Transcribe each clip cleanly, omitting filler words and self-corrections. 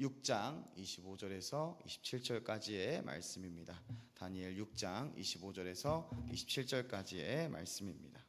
6장 25절에서 27절까지의 말씀입니다. 다니엘 6장 25절에서 27절까지의 말씀입니다.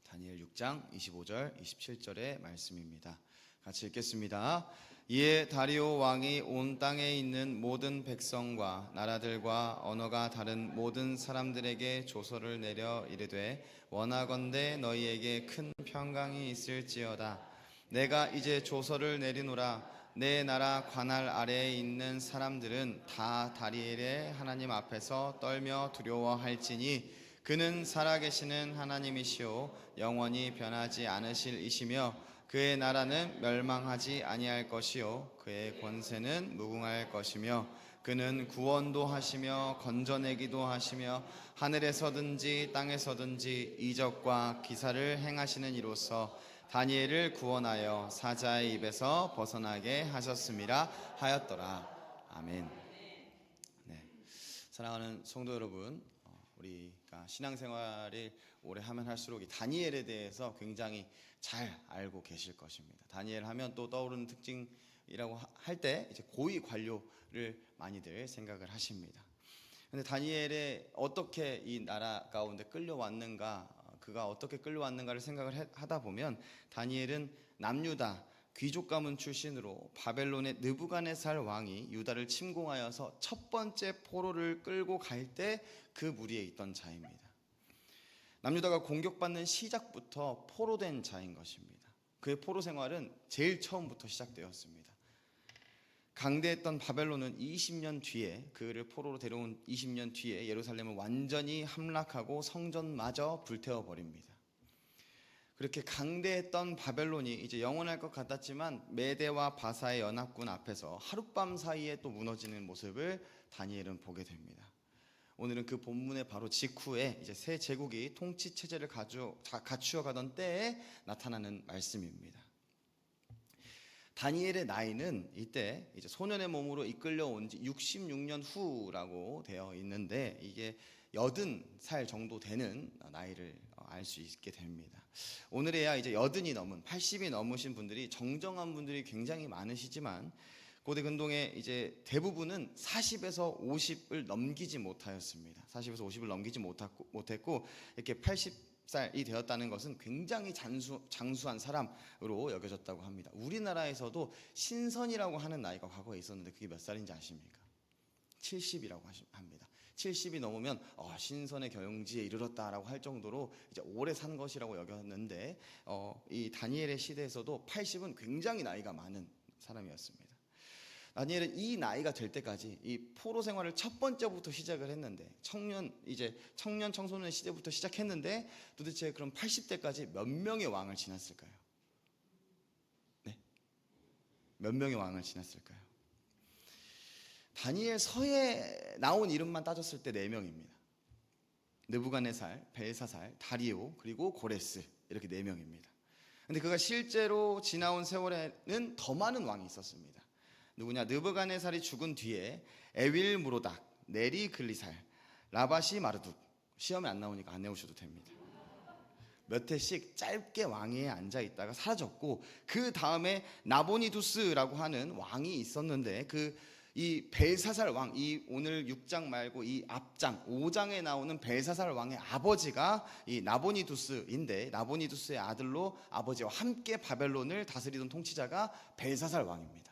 다니엘 6장 25절 27절의 말씀입니다. 같이 읽겠습니다. 이에 다리오 왕이 온 땅에 있는 모든 백성과 나라들과 언어가 다른 모든 사람들에게 조서를 내려 이르되 원하건대 너희에게 큰 평강이 있을지어다. 내가 이제 조서를 내리노라. 내 나라 관할 아래에 있는 사람들은 다 다니엘의 하나님 앞에서 떨며 두려워할지니 그는 살아계시는 하나님이시오 영원히 변하지 않으실 이시며 그의 나라는 멸망하지 아니할 것이요 그의 권세는 무궁할 것이며 그는 구원도 하시며 건져내기도 하시며 하늘에서든지 땅에서든지 이적과 기사를 행하시는 이로써 다니엘을 구원하여 사자의 입에서 벗어나게 하셨음이라 하였더라. 아멘. 네, 사랑하는 성도 여러분, 우리가 신앙생활을 오래 하면 할수록 이 다니엘에 대해서 굉장히 잘 알고 계실 것입니다. 다니엘 하면 또 떠오르는 특징이라고 할 때 이제 고위 관료를 많이들 생각을 하십니다. 근데 다니엘에 어떻게 이 나라 가운데 끌려왔는가, 그가 어떻게 끌려왔는가를 생각을 하다 보면 다니엘은 남유다 귀족 가문 출신으로 바벨론의 느부갓네살 왕이 유다를 침공하여서 첫 번째 포로를 끌고 갈 때 그 무리에 있던 자입니다. 남유다가 공격받는 시작부터 포로된 자인 것입니다. 그의 포로 생활은 제일 처음부터 시작되었습니다. 강대했던 바벨론은 20년 뒤에, 그를 포로로 데려온 20년 뒤에 예루살렘을 완전히 함락하고 성전마저 불태워 버립니다. 그렇게 강대했던 바벨론이 이제 영원할 것 같았지만 메대와 바사의 연합군 앞에서 하룻밤 사이에 또 무너지는 모습을 다니엘은 보게 됩니다. 오늘은 그 본문의 바로 직후에 이제 새 제국이 통치 체제를 갖추어 가던 때에 나타나는 말씀입니다. 다니엘의 나이는 이때 이제 소년의 몸으로 이끌려온 지 66년 후라고 되어 있는데 이게 80살 정도 되는 나이를 알 수 있게 됩니다. 오늘에야 이제 80이 넘은 80이 넘으신 분들이 정정한 분들이 굉장히 많으시지만 고대 근동의 이제 대부분은 40에서 50을 넘기지 못하였습니다. 40에서 50을 넘기지 못했고 이렇게 80살이 되었다는 것은 굉장히 장수한 사람으로 여겨졌다고 합니다. 우리나라에서도 신선이라고 하는 나이가 과거에 있었는데 그게 몇 살인지 아십니까? 70이라고 합니다. 70이 넘으면 신선의 경지에 이르렀다라고 할 정도로 이제 오래 산 것이라고 여겼는데 이 다니엘의 시대에서도 80은 굉장히 나이가 많은 사람이었습니다. 다니엘은 이 나이가 될 때까지 이 포로 생활을 첫 번째부터 시작을 했는데 청년 청소년 시대부터 시작했는데 도대체 그럼 80대까지 몇 명의 왕을 지났을까요? 네, 몇 명의 왕을 지났을까요? 다니엘 서에 나온 이름만 따졌을 때 4명입니다. 느부갓네살, 벨사살, 다리오 그리고 고레스 이렇게 4명입니다. 근데 그가 실제로 지나온 세월에는 더 많은 왕이 있었습니다. 누구냐? 느부갓네살이 죽은 뒤에 에윌 무로닥, 네리 글리살, 라바시 마르둑, 시험에 안 나오니까 안 외우셔도 됩니다. 몇 해씩 짧게 왕위에 앉아 있다가 사라졌고 그 다음에 나보니두스라고 하는 왕이 있었는데 이 벨사살 왕, 이 오늘 6장 말고 이 앞장 5장에 나오는 벨사살 왕의 아버지가 이 나보니두스인데 나보니두스의 아들로 아버지와 함께 바벨론을 다스리던 통치자가 벨사살 왕입니다.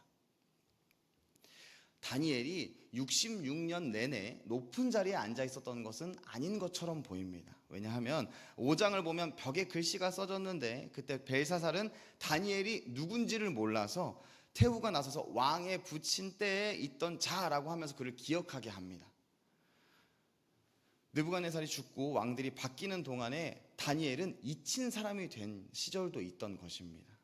다니엘이 66년 내내 높은 자리에 앉아 있었던 것은 아닌 것처럼 보입니다. 왜냐하면 5장을 보면 벽에 글씨가 써졌는데 그때 벨사살은 다니엘이 누군지를 몰라서 태후가 나서서 왕에 붙인 때에 있던 자라고 하면서 그를 기억하게 합니다. 느부갓네살이 죽고 왕들이 바뀌는 동안에 다니엘은 잊힌 사람이 된 시절도 있던 것입니다.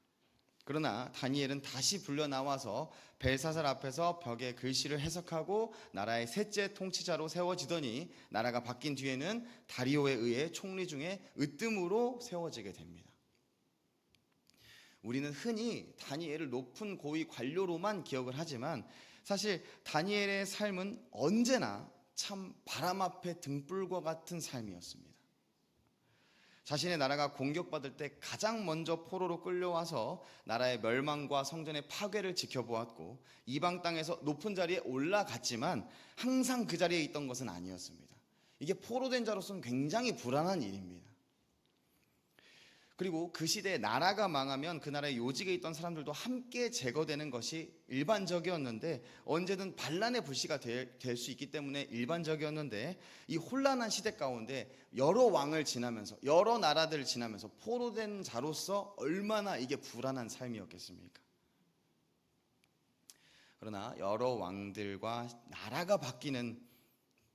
그러나 다니엘은 다시 불려 나와서 벨사살 앞에서 벽에 글씨를 해석하고 나라의 셋째 통치자로 세워지더니 나라가 바뀐 뒤에는 다리오에 의해 총리 중에 으뜸으로 세워지게 됩니다. 우리는 흔히 다니엘을 높은 고위 관료로만 기억을 하지만 사실 다니엘의 삶은 언제나 참 바람 앞에 등불과 같은 삶이었습니다. 자신의 나라가 공격받을 때 가장 먼저 포로로 끌려와서 나라의 멸망과 성전의 파괴를 지켜보았고 이방 땅에서 높은 자리에 올라갔지만 항상 그 자리에 있던 것은 아니었습니다. 이게 포로된 자로서는 굉장히 불안한 일입니다. 그리고 그 시대에 나라가 망하면 그 나라의 요직에 있던 사람들도 함께 제거되는 것이 일반적이었는데, 언제든 반란의 불씨가 될 수 있기 때문에 일반적이었는데, 이 혼란한 시대 가운데 여러 왕을 지나면서 여러 나라들을 지나면서 포로된 자로서 얼마나 이게 불안한 삶이었겠습니까? 그러나 여러 왕들과 나라가 바뀌는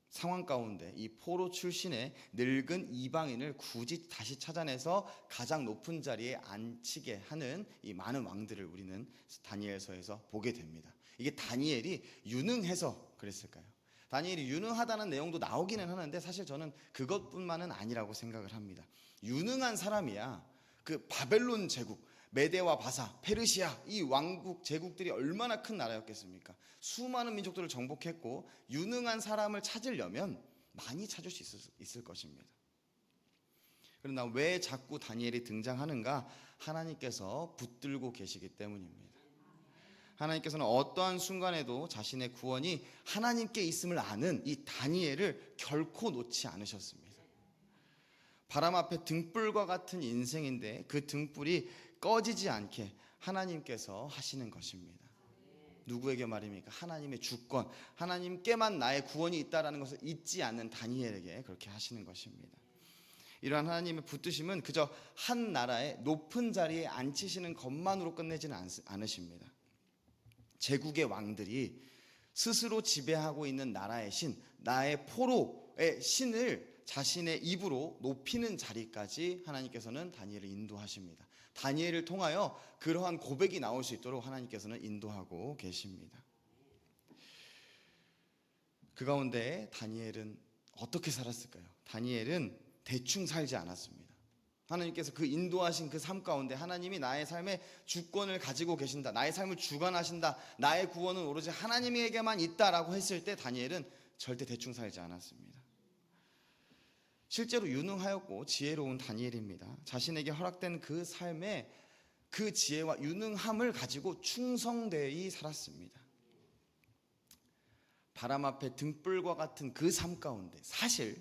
상황 가운데 이 포로 출신의 늙은 이방인을 굳이 다시 찾아내서 가장 높은 자리에 앉히게 하는 이 많은 왕들을 우리는 다니엘서에서 보게 됩니다. 이게 다니엘이 유능해서 그랬을까요? 다니엘이 유능하다는 내용도 나오기는 하는데 사실 저는 그것뿐만은 아니라고 생각을 합니다. 유능한 사람이야 그 바벨론 제국, 메데와 바사, 페르시아 이 왕국 제국들이 얼마나 큰 나라였겠습니까? 수많은 민족들을 정복했고 유능한 사람을 찾으려면 많이 찾을 수 있을 것입니다. 그러나 왜 자꾸 다니엘이 등장하는가? 하나님께서 붙들고 계시기 때문입니다. 하나님께서는 어떠한 순간에도 자신의 구원이 하나님께 있음을 아는 이 다니엘을 결코 놓지 않으셨습니다. 바람 앞에 등불과 같은 인생인데 그 등불이 꺼지지 않게 하나님께서 하시는 것입니다. 누구에게 말입니까? 하나님의 주권, 하나님께만 나의 구원이 있다는 것을 잊지 않는 다니엘에게 그렇게 하시는 것입니다. 이러한 하나님의 붙드심은 그저 한 나라의 높은 자리에 앉히시는 것만으로 끝내지는 않으십니다. 제국의 왕들이 스스로 지배하고 있는 나라의 신, 나의 포로의 신을 자신의 입으로 높이는 자리까지 하나님께서는 다니엘을 인도하십니다. 다니엘을 통하여 그러한 고백이 나올 수 있도록 하나님께서는 인도하고 계십니다. 그 가운데 다니엘은 어떻게 살았을까요? 다니엘은 대충 살지 않았습니다. 하나님께서 그 인도하신 그 삶 가운데 하나님이 나의 삶에 주권을 가지고 계신다, 나의 삶을 주관하신다, 나의 구원은 오로지 하나님에게만 있다라고 했을 때 다니엘은 절대 대충 살지 않았습니다. 실제로 유능하였고 지혜로운 다니엘입니다. 자신에게 허락된 그 삶에 그 지혜와 유능함을 가지고 충성되이 살았습니다. 바람 앞에 등불과 같은 그 삶 가운데 사실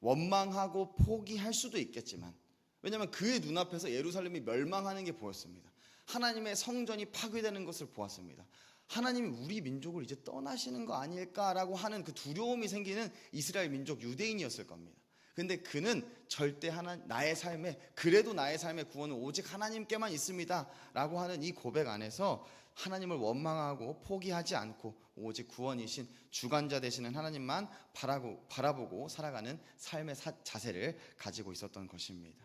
원망하고 포기할 수도 있겠지만, 왜냐하면 그의 눈앞에서 예루살렘이 멸망하는 게 보였습니다. 하나님의 성전이 파괴되는 것을 보았습니다. 하나님이 우리 민족을 이제 떠나시는 거 아닐까라고 하는 그 두려움이 생기는 이스라엘 민족 유대인이었을 겁니다. 근데 그는 절대 나의 삶에, 그래도 나의 삶의 구원은 오직 하나님께만 있습니다 라고 하는 이 고백 안에서 하나님을 원망하고 포기하지 않고 오직 구원이신 주관자 되시는 하나님만 바라보고 살아가는 삶의 자세를 가지고 있었던 것입니다.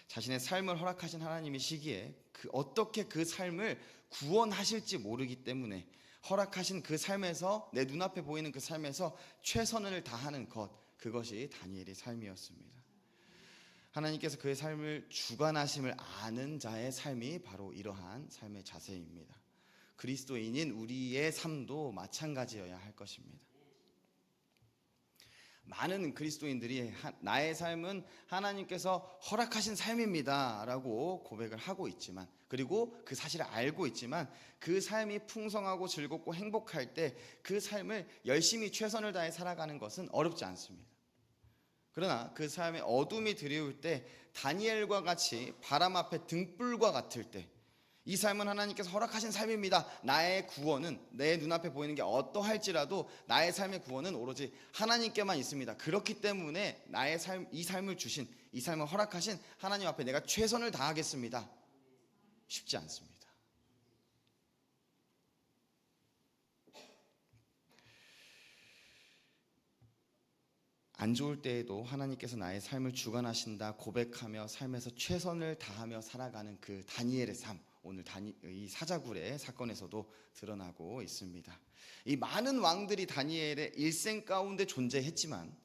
자신의 삶을 허락하신 하나님이시기에 어떻게 그 삶을 구원하실지 모르기 때문에 허락하신 그 삶에서, 내 눈앞에 보이는 그 삶에서 최선을 다하는 것, 그것이 다니엘의 삶이었습니다. 하나님께서 그의 삶을 주관하심을 아는 자의 삶이 바로 이러한 삶의 자세입니다. 그리스도인인 우리의 삶도 마찬가지여야 할 것입니다. 많은 그리스도인들이 나의 삶은 하나님께서 허락하신 삶입니다 라고 고백을 하고 있지만, 그리고 그 사실을 알고 있지만 그 삶이 풍성하고 즐겁고 행복할 때 그 삶을 열심히 최선을 다해 살아가는 것은 어렵지 않습니다. 그러나 그 삶에 어둠이 들이올 때, 다니엘과 같이 바람 앞에 등불과 같을 때, 이 삶은 하나님께서 허락하신 삶입니다, 나의 구원은 내 눈앞에 보이는 게 어떠할지라도 나의 삶의 구원은 오로지 하나님께만 있습니다, 그렇기 때문에 나의 삶, 이 삶을 주신, 이 삶을 허락하신 하나님 앞에 내가 최선을 다하겠습니다, 쉽지 않습니다. 안 좋을 때에도 하나님께서 나의 삶을 주관하신다 고백하며 삶에서 최선을 다하며 살아가는 그 다니엘의 삶, 오늘 이 사자굴의 사건에서도 드러나고 있습니다. 이 많은 왕들이 다니엘의 일생 가운데 존재했지만,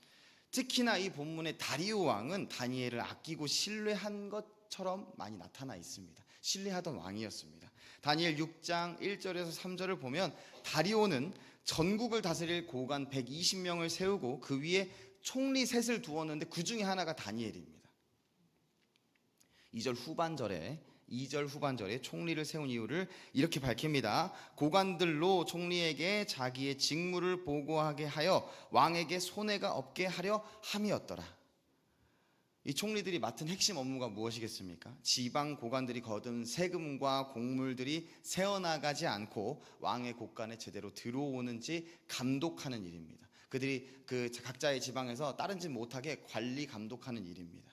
특히나 이 본문의 다리오 왕은 다니엘을 아끼고 신뢰한 것처럼 많이 나타나 있습니다. 신뢰하던 왕이었습니다. 다니엘 6장 1절에서 3절을 보면 다리오는 전국을 다스릴 고관 120명을 세우고 그 위에 총리 셋을 두었는데 그 중에 하나가 다니엘입니다. 2절 후반절에 총리를 세운 이유를 이렇게 밝힙니다. 고관들로 총리에게 자기의 직무를 보고하게 하여 왕에게 손해가 없게 하려 함이었더라. 이 총리들이 맡은 핵심 업무가 무엇이겠습니까? 지방 고관들이 거둔 세금과 곡물들이 새어나가지 않고 왕의 곳간에 제대로 들어오는지 감독하는 일입니다. 그들이 그 각자의 지방에서 다른 짓 못하게 관리 감독하는 일입니다.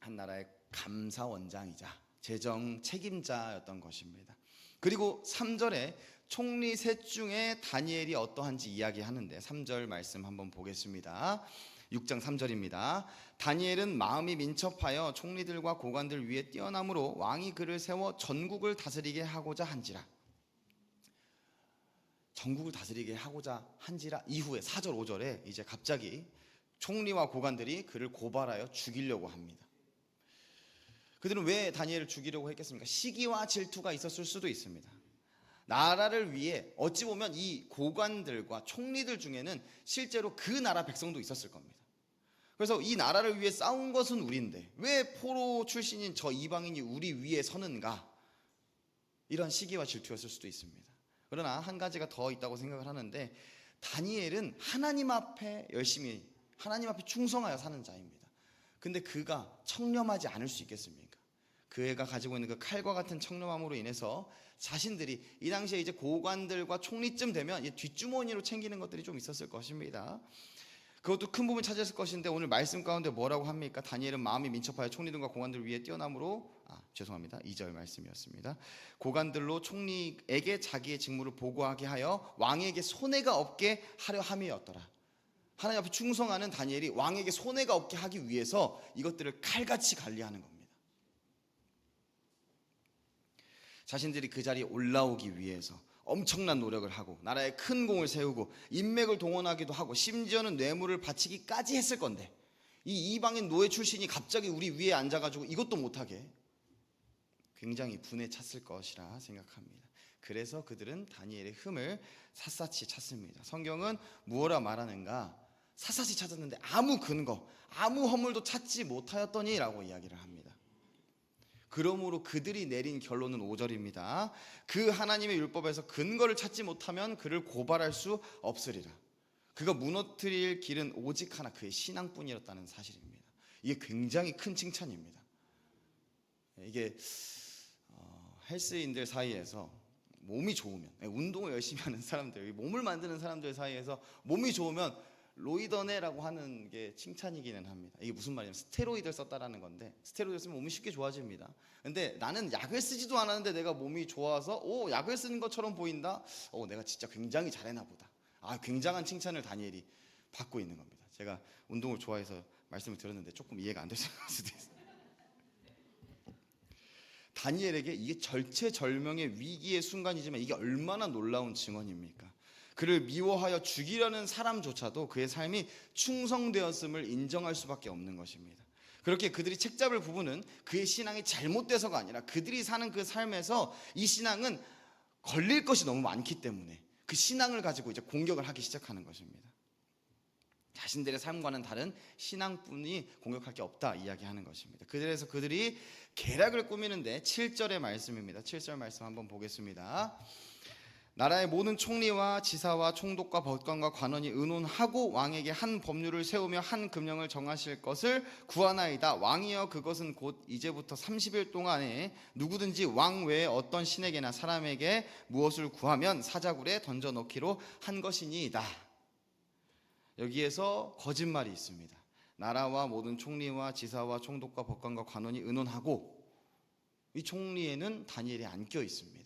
한 나라의 감사원장이자 재정 책임자였던 것입니다. 그리고 3절에 총리 셋 중에 다니엘이 어떠한지 이야기하는데 3절 말씀 한번 보겠습니다. 6장 3절입니다. 다니엘은 마음이 민첩하여 총리들과 고관들 위에 뛰어남으로 왕이 그를 세워 전국을 다스리게 하고자 한지라. 전국을 다스리게 하고자 한지라 이후에 4절 5절에 이제 갑자기 총리와 고관들이 그를 고발하여 죽이려고 합니다. 그들은 왜 다니엘을 죽이려고 했겠습니까? 시기와 질투가 있었을 수도 있습니다. 나라를 위해 어찌 보면 이 고관들과 총리들 중에는 실제로 그 나라 백성도 있었을 겁니다. 그래서 이 나라를 위해 싸운 것은 우리인데 왜 포로 출신인 저 이방인이 우리 위에 서는가? 이런 시기와 질투였을 수도 있습니다. 그러나 한 가지가 더 있다고 생각을 하는데 다니엘은 하나님 앞에 열심히 하나님 앞에 충성하여 사는 자입니다. 근데 그가 청렴하지 않을 수 있겠습니까? 그가 가지고 있는 그 칼과 같은 청렴함으로 인해서 자신들이 이 당시에 이제 고관들과 총리쯤 되면 뒷주머니로 챙기는 것들이 좀 있었을 것입니다. 그것도 큰 부분 차지했을 것인데 오늘 말씀 가운데 뭐라고 합니까? 다니엘은 마음이 민첩하여 총리들과 고관들 위에 뛰어남으로 2절 말씀이었습니다. 고관들로 총리에게 자기의 직무를 보고하게 하여 왕에게 손해가 없게 하려 함이었더라. 하나님 앞에 충성하는 다니엘이 왕에게 손해가 없게 하기 위해서 이것들을 칼같이 관리하는 겁니다. 자신들이 그 자리에 올라오기 위해서 엄청난 노력을 하고 나라에 큰 공을 세우고 인맥을 동원하기도 하고 심지어는 뇌물을 바치기까지 했을 건데 이 이방인 노예 출신이 갑자기 우리 위에 앉아가지고 이것도 못하게 굉장히 분에 찼을 것이라 생각합니다. 그래서 그들은 다니엘의 흠을 샅샅이 찾습니다. 성경은 무엇라 말하는가? 샅샅이 찾았는데 아무 근거, 아무 허물도 찾지 못하였더니 라고 이야기를 합니다. 그러므로 그들이 내린 결론은 5절입니다. 그 하나님의 율법에서 근거를 찾지 못하면 그를 고발할 수 없으리라. 그가 무너뜨릴 길은 오직 하나, 그의 신앙뿐이었다는 사실입니다. 이게 굉장히 큰 칭찬입니다. 이게 헬스인들 사이에서 몸이 좋으면, 운동을 열심히 하는 사람들, 몸을 만드는 사람들 사이에서 몸이 좋으면 로이더네라고 하는 게 칭찬이기는 합니다. 이게 무슨 말이냐면 스테로이드를 썼다라는 건데, 스테로이드 쓰면 몸이 쉽게 좋아집니다. 근데 나는 약을 쓰지도 않았는데 내가 몸이 좋아서 약을 쓰는 것처럼 보인다? 내가 진짜 굉장히 잘해나 보다. 굉장한 칭찬을 다니엘이 받고 있는 겁니다. 제가 운동을 좋아해서 말씀을 들었는데 조금 이해가 안 되실 수도 있어요. 다니엘에게 이게 절체절명의 위기의 순간이지만 이게 얼마나 놀라운 증언입니까? 그를 미워하여 죽이려는 사람조차도 그의 삶이 충성되었음을 인정할 수밖에 없는 것입니다. 그렇게 그들이 책잡을 부분은 그의 신앙이 잘못돼서가 아니라 그들이 사는 그 삶에서 이 신앙은 걸릴 것이 너무 많기 때문에 그 신앙을 가지고 이제 공격을 하기 시작하는 것입니다. 자신들의 삶과는 다른 신앙뿐이 공격할 게 없다 이야기하는 것입니다. 그래서 그들이 계략을 꾸미는데 7절의 말씀입니다. 7절 말씀 한번 보겠습니다. 나라의 모든 총리와 지사와 총독과 법관과 관원이 의논하고 왕에게 한 법률을 세우며 한 금령을 정하실 것을 구하나이다. 왕이여 그것은 곧 이제부터 30일 동안에 누구든지 왕 외에 어떤 신에게나 사람에게 무엇을 구하면 사자굴에 던져넣기로 한 것이니이다. 여기에서 거짓말이 있습니다. 나라와 모든 총리와 지사와 총독과 법관과 관원이 의논하고 이 총리에는 다니엘이 안 껴 있습니다.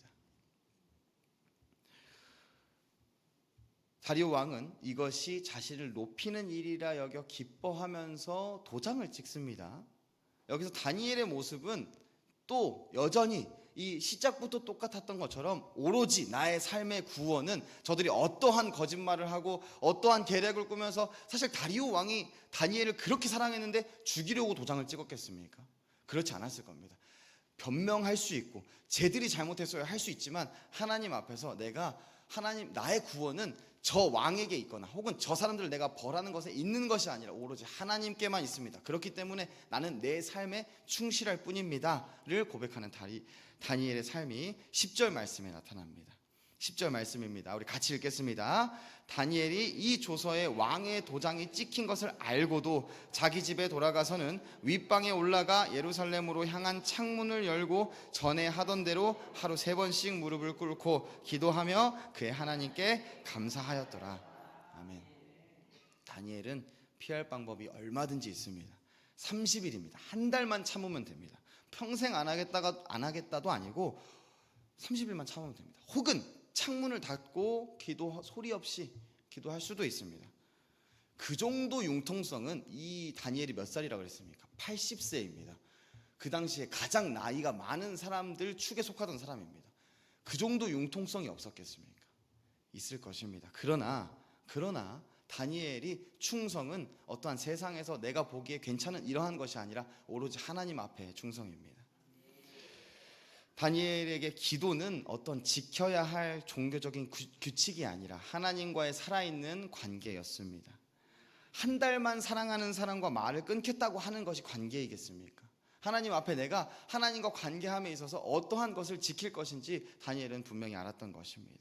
다리오 왕은 이것이 자신을 높이는 일이라 여겨 기뻐하면서 도장을 찍습니다. 여기서 다니엘의 모습은 또 여전히 이 시작부터 똑같았던 것처럼 오로지 나의 삶의 구원은 저들이 어떠한 거짓말을 하고 어떠한 계략을 꾸면서, 사실 다리오 왕이 다니엘을 그렇게 사랑했는데 죽이려고 도장을 찍었겠습니까? 그렇지 않았을 겁니다. 변명할 수 있고 쟤들이 잘못했어요 할 수 있지만 하나님 앞에서 내가 하나님 나의 구원은 저 왕에게 있거나 혹은 저 사람들을 내가 벌하는 것에 있는 것이 아니라 오로지 하나님께만 있습니다. 그렇기 때문에 나는 내 삶에 충실할 뿐입니다를 고백하는 다니엘의 삶이 10절 말씀에 나타납니다. 10절 말씀입니다. 우리 같이 읽겠습니다. 다니엘이 이 조서에 왕의 도장이 찍힌 것을 알고도 자기 집에 돌아가서는 윗방에 올라가 예루살렘으로 향한 창문을 열고 전에 하던 대로 하루 3번씩 무릎을 꿇고 기도하며 그의 하나님께 감사하였더라. 아멘. 다니엘은 피할 방법이 얼마든지 있습니다. 30일입니다. 한 달만 참으면 됩니다. 평생 안 하겠다도 아니고 30일만 참으면 됩니다. 혹은 창문을 닫고 소리 없이 기도할 수도 있습니다. 그 정도 융통성은 이 다니엘이 몇 살이라고 그랬습니까? 80세입니다. 그 당시에 가장 나이가 많은 사람들 축에 속하던 사람입니다. 그 정도 융통성이 없었겠습니까? 있을 것입니다. 그러나 다니엘이 충성은 어떠한 세상에서 내가 보기에 괜찮은 이러한 것이 아니라 오로지 하나님 앞에 충성입니다. 다니엘에게 기도는 어떤 지켜야 할 종교적인 규칙이 아니라 하나님과의 살아있는 관계였습니다. 한 달만 사랑하는 사람과 말을 끊겠다고 하는 것이 관계이겠습니까? 하나님 앞에 내가 하나님과 관계함에 있어서 어떠한 것을 지킬 것인지 다니엘은 분명히 알았던 것입니다.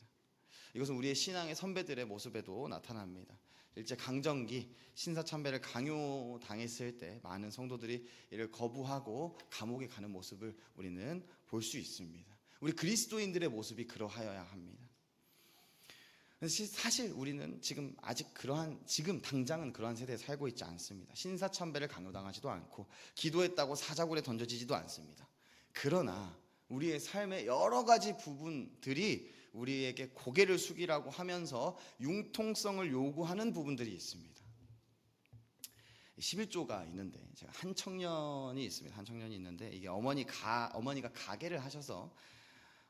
이것은 우리의 신앙의 선배들의 모습에도 나타납니다. 일제 강점기 신사참배를 강요당했을 때 많은 성도들이 이를 거부하고 감옥에 가는 모습을 우리는 볼 수 있습니다. 우리 그리스도인들의 모습이 그러하여야 합니다. 사실 우리는 지금 당장은 그러한 세대에 살고 있지 않습니다. 신사참배를 강요당하지도 않고 기도했다고 사자굴에 던져지지도 않습니다. 그러나 우리의 삶의 여러 가지 부분들이 우리에게 고개를 숙이라고 하면서 융통성을 요구하는 부분들이 있습니다. 11조가 있는데 제가 한 청년이 있습니다. 한 청년이 있는데 이게 어머니가 가게를 하셔서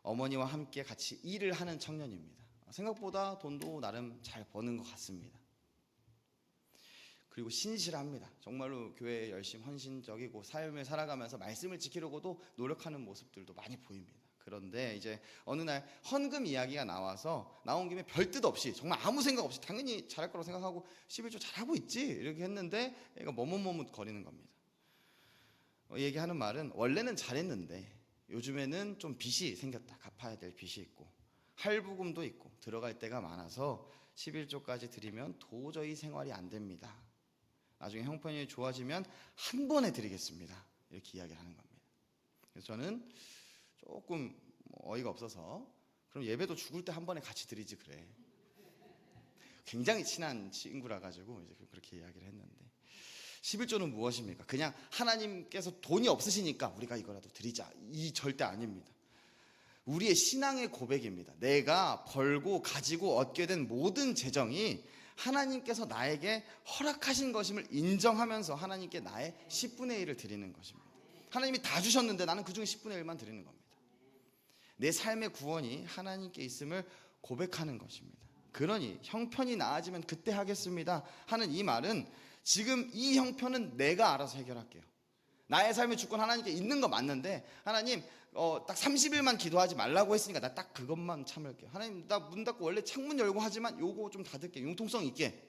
어머니와 함께 같이 일을 하는 청년입니다. 생각보다 돈도 나름 잘 버는 것 같습니다. 그리고 신실합니다. 정말로 교회에 열심히 헌신적이고 삶을 살아가면서 말씀을 지키려고도 노력하는 모습들도 많이 보입니다. 그런데 이제 어느 날 헌금 이야기가 나온 김에 별뜻 없이 정말 아무 생각 없이 당연히 잘할 거라고 생각하고 11조 잘하고 있지 이렇게 했는데 얘가 머뭇머뭇 거리는 겁니다. 얘기하는 말은 원래는 잘했는데 요즘에는 좀 빚이 생겼다. 갚아야 될 빚이 있고 할부금도 있고 들어갈 때가 많아서 11조까지 드리면 도저히 생활이 안 됩니다. 나중에 형편이 좋아지면 한 번에 드리겠습니다. 이렇게 이야기를 하는 겁니다. 그래서 저는 조금 어이가 없어서 그럼 예배도 죽을 때 한 번에 같이 드리지 그래. 굉장히 친한 친구라 가지고 이제 그렇게 이야기를 했는데 11조는 무엇입니까? 그냥 하나님께서 돈이 없으시니까 우리가 이거라도 드리자 이 절대 아닙니다. 우리의 신앙의 고백입니다. 내가 벌고 가지고 얻게 된 모든 재정이 하나님께서 나에게 허락하신 것임을 인정하면서 하나님께 나의 10분의 1을 드리는 것입니다. 하나님이 다 주셨는데 나는 그중에 10분의 1만 드리는 겁니다. 내 삶의 구원이 하나님께 있음을 고백하는 것입니다. 그러니 형편이 나아지면 그때 하겠습니다 하는 이 말은 지금 이 형편은 내가 알아서 해결할게요. 나의 삶의 주권 하나님께 있는 거 맞는데 하나님 딱 30일만 기도하지 말라고 했으니까 나 딱 그것만 참을게요. 하나님 나 문 닫고 원래 창문 열고 하지만 요거 좀 닫을게. 융통성 있게.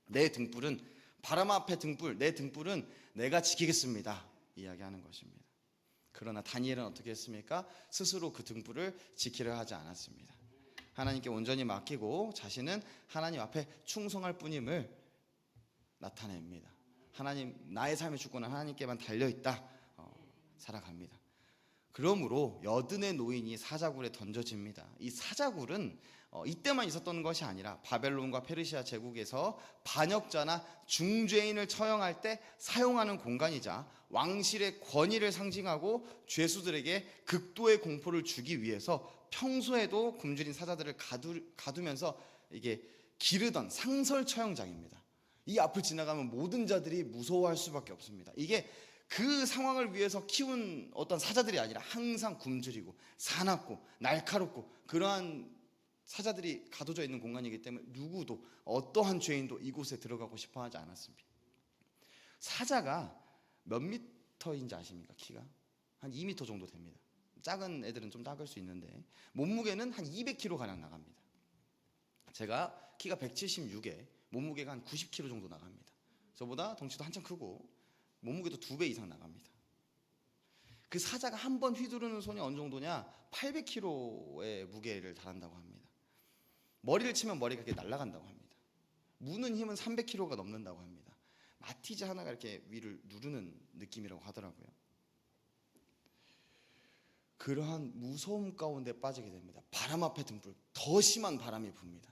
내 등불은 바람 앞에 등불 내 등불은 내가 지키겠습니다 이야기하는 것입니다. 그러나 다니엘은 어떻게 했습니까? 스스로 그 등불을 지키려 하지 않았습니다. 하나님께 온전히 맡기고 자신은 하나님 앞에 충성할 뿐임을 나타냅니다. 하나님 나의 삶의 주권은 하나님께만 달려있다. 살아갑니다. 그러므로 여든의 노인이 사자굴에 던져집니다. 이 사자굴은 이때만 있었던 것이 아니라 바벨론과 페르시아 제국에서 반역자나 중죄인을 처형할 때 사용하는 공간이자 왕실의 권위를 상징하고 죄수들에게 극도의 공포를 주기 위해서 평소에도 굶주린 사자들을 가두면서 이게 기르던 상설 처형장입니다. 이 앞을 지나가면 모든 자들이 무서워할 수밖에 없습니다. 이게 그 상황을 위해서 키운 어떤 사자들이 아니라 항상 굶주리고 사납고 날카롭고 그러한 사자들이 가둬져 있는 공간이기 때문에 누구도 어떠한 죄인도 이곳에 들어가고 싶어 하지 않았습니다. 사자가 몇 미터인지 아십니까? 키가? 한 2m 정도 됩니다. 작은 애들은 좀 작을 수 있는데 몸무게는 한 200kg 가량 나갑니다. 제가 키가 176에 몸무게가 한 90kg 정도 나갑니다. 저보다 덩치도 한참 크고 몸무게도 2배 이상 나갑니다. 그 사자가 한 번 휘두르는 손이 어느 정도냐? 800kg의 무게를 달한다고 합니다. 머리를 치면 머리가 이렇게 날아간다고 합니다. 무는 힘은 300kg가 넘는다고 합니다. 마티즈 하나가 이렇게 위를 누르는 느낌이라고 하더라고요. 그러한 무서움 가운데 빠지게 됩니다. 바람 앞에 등불, 더 심한 바람이 붑니다.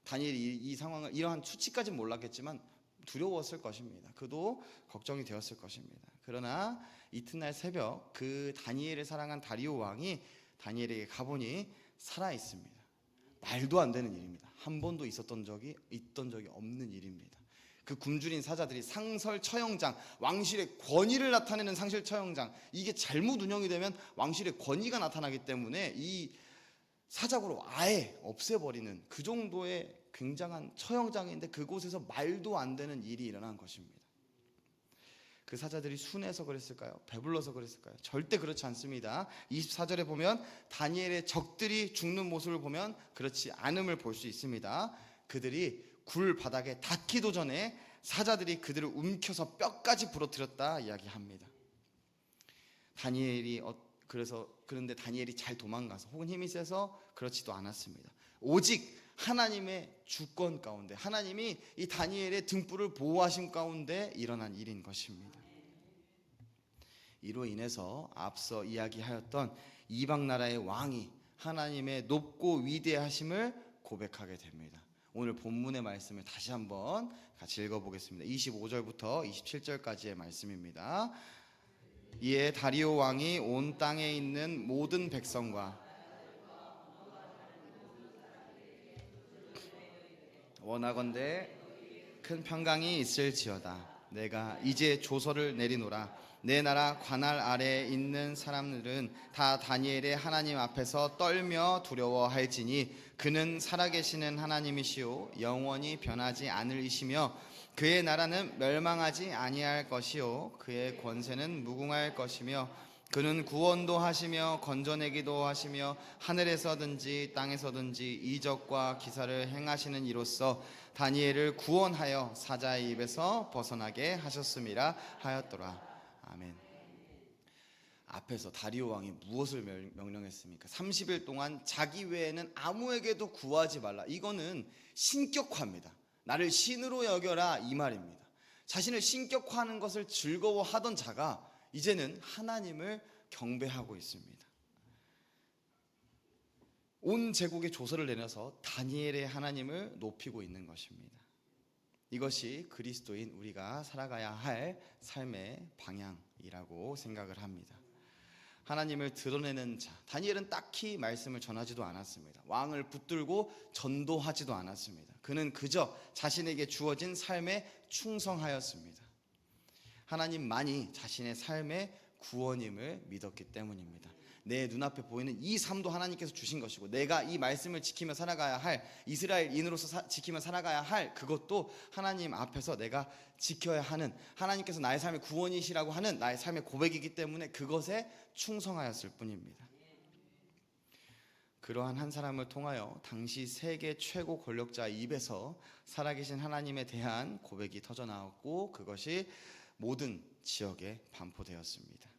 다니엘이 이 상황을, 이러한 수치까지는 몰랐겠지만 두려웠을 것입니다. 그도 걱정이 되었을 것입니다. 그러나 이튿날 새벽 그 다니엘을 사랑한 다리오 왕이 다니엘에게 가보니 살아 있습니다. 말도 안 되는 일입니다. 한 번도 있던 적이 없는 일입니다. 그 굶주린 사자들이 상설 처형장, 왕실의 권위를 나타내는 상실 처형장, 이게 잘못 운영이 되면 왕실의 권위가 나타나기 때문에 이 사자고로 아예 없애버리는 그 정도의 굉장한 처형장인데 그곳에서 말도 안 되는 일이 일어난 것입니다. 그 사자들이 순해서 그랬을까요? 배불러서 그랬을까요? 절대 그렇지 않습니다. 24절에 보면 다니엘의 적들이 죽는 모습을 보면 그렇지 않음을 볼 수 있습니다. 그들이 굴 바닥에 닿기도 전에 사자들이 그들을 움켜서 뼈까지 부러뜨렸다 이야기합니다. 그런데 다니엘이 잘 도망가서 혹은 힘이 세서 그렇지도 않았습니다. 오직 하나님의 주권 가운데, 하나님이 이 다니엘의 등불을 보호하심 가운데 일어난 일인 것입니다. 이로 인해서 앞서 이야기하였던 이방 나라의 왕이 하나님의 높고 위대하심을 고백하게 됩니다. 오늘 본문의 말씀을 다시 한번 같이 읽어보겠습니다. 25절부터 27절까지의 말씀입니다. 이에 다리오 왕이 온 땅에 있는 모든 백성과 원하건대 큰 평강이 있을지어다. 내가 이제 조서를 내리노라. 내 나라 관할 아래에 있는 사람들은 다 다니엘의 하나님 앞에서 떨며 두려워할지니 그는 살아계시는 하나님이시오 영원히 변하지 않을 이시며 그의 나라는 멸망하지 아니할 것이요 그의 권세는 무궁할 것이며 그는 구원도 하시며 건져내기도 하시며 하늘에서든지 땅에서든지 이적과 기사를 행하시는 이로써 다니엘을 구원하여 사자의 입에서 벗어나게 하셨음이라 하였더라. 아멘. 앞에서 다리오 왕이 무엇을 명령했습니까? 30일 동안 자기 외에는 아무에게도 구하지 말라. 이거는 신격화입니다. 나를 신으로 여겨라 이 말입니다. 자신을 신격화하는 것을 즐거워하던 자가 이제는 하나님을 경배하고 있습니다. 온 제국에 조서를 내려서 다니엘의 하나님을 높이고 있는 것입니다. 이것이 그리스도인 우리가 살아가야 할 삶의 방향이라고 생각을 합니다. 하나님을 드러내는 자, 다니엘은 딱히 말씀을 전하지도 않았습니다. 왕을 붙들고 전도하지도 않았습니다. 그는 그저 자신에게 주어진 삶에 충성하였습니다. 하나님만이 자신의 삶의 구원임을 믿었기 때문입니다. 내 눈앞에 보이는 이 삶도 하나님께서 주신 것이고 내가 이 말씀을 지키며 살아가야 할 이스라엘인으로서 지키며 살아가야 할 그것도 하나님 앞에서 내가 지켜야 하는 하나님께서 나의 삶의 구원이시라고 하는 나의 삶의 고백이기 때문에 그것에 충성하였을 뿐입니다. 그러한 한 사람을 통하여 당시 세계 최고 권력자 입에서 살아계신 하나님에 대한 고백이 터져나왔고 그것이 모든 지역에 반포되었습니다.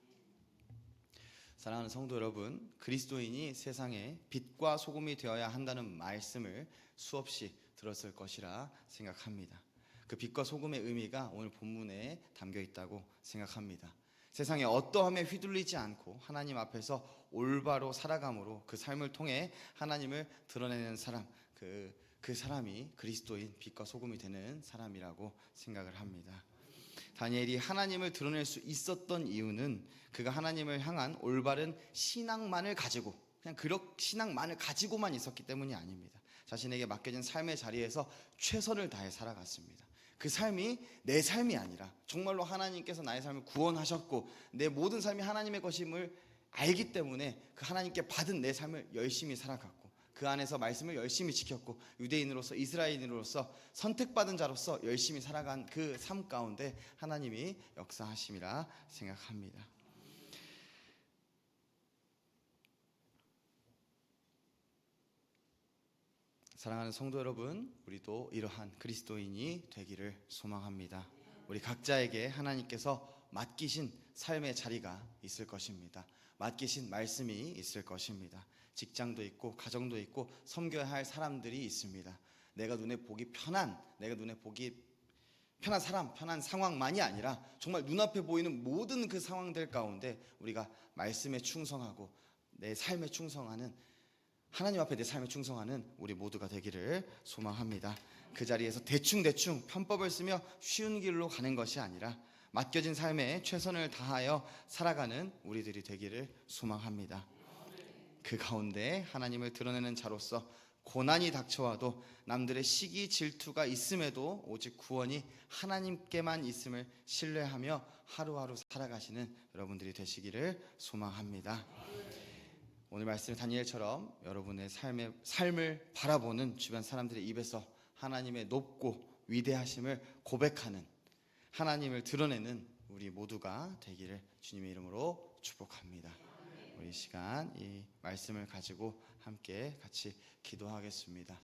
사랑하는 성도 여러분, 그리스도인이 세상에 빛과 소금이 되어야 한다는 말씀을 수없이 들었을 것이라 생각합니다. 그 빛과 소금의 의미가 오늘 본문에 담겨 있다고 생각합니다. 세상에 어떠함에 휘둘리지 않고 하나님 앞에서 올바로 살아감으로 그 삶을 통해 하나님을 드러내는 사람, 그 사람이 그리스도인 빛과 소금이 되는 사람이라고 생각을 합니다. 다니엘이 하나님을 드러낼 수 있었던 이유는 그가 하나님을 향한 올바른 신앙만을 가지고 그냥 신앙만을 가지고만 있었기 때문이 아닙니다. 자신에게 맡겨진 삶의 자리에서 최선을 다해 살아갔습니다. 그 삶이 내 삶이 아니라 정말로 하나님께서 나의 삶을 구원하셨고 내 모든 삶이 하나님의 것임을 알기 때문에 그 하나님께 받은 내 삶을 열심히 살아갔고 그 안에서 말씀을 열심히 지켰고 유대인으로서 이스라엘인으로서 선택받은 자로서 열심히 살아간 그 삶 가운데 하나님이 역사하심이라 생각합니다. 사랑하는 성도 여러분, 우리도 이러한 그리스도인이 되기를 소망합니다. 우리 각자에게 하나님께서 맡기신 삶의 자리가 있을 것입니다. 맡기신 말씀이 있을 것입니다. 직장도 있고 가정도 있고 섬겨야 할 사람들이 있습니다. 내가 눈에 보기 편한 사람, 편한 상황만이 아니라 정말 눈앞에 보이는 모든 그 상황들 가운데 우리가 말씀에 충성하고 내 삶에 충성하는, 하나님 앞에 내 삶에 충성하는 우리 모두가 되기를 소망합니다. 그 자리에서 대충 편법을 쓰며 쉬운 길로 가는 것이 아니라 맡겨진 삶에 최선을 다하여 살아가는 우리들이 되기를 소망합니다. 그 가운데 하나님을 드러내는 자로서 고난이 닥쳐와도 남들의 시기 질투가 있음에도 오직 구원이 하나님께만 있음을 신뢰하며 하루하루 살아가시는 여러분들이 되시기를 소망합니다. 오늘 말씀 다니엘처럼 여러분의 삶을 바라보는 주변 사람들의 입에서 하나님의 높고 위대하심을 고백하는, 하나님을 드러내는 우리 모두가 되기를 주님의 이름으로 축복합니다. 우리 시간 이 말씀을 가지고 함께 같이 기도하겠습니다.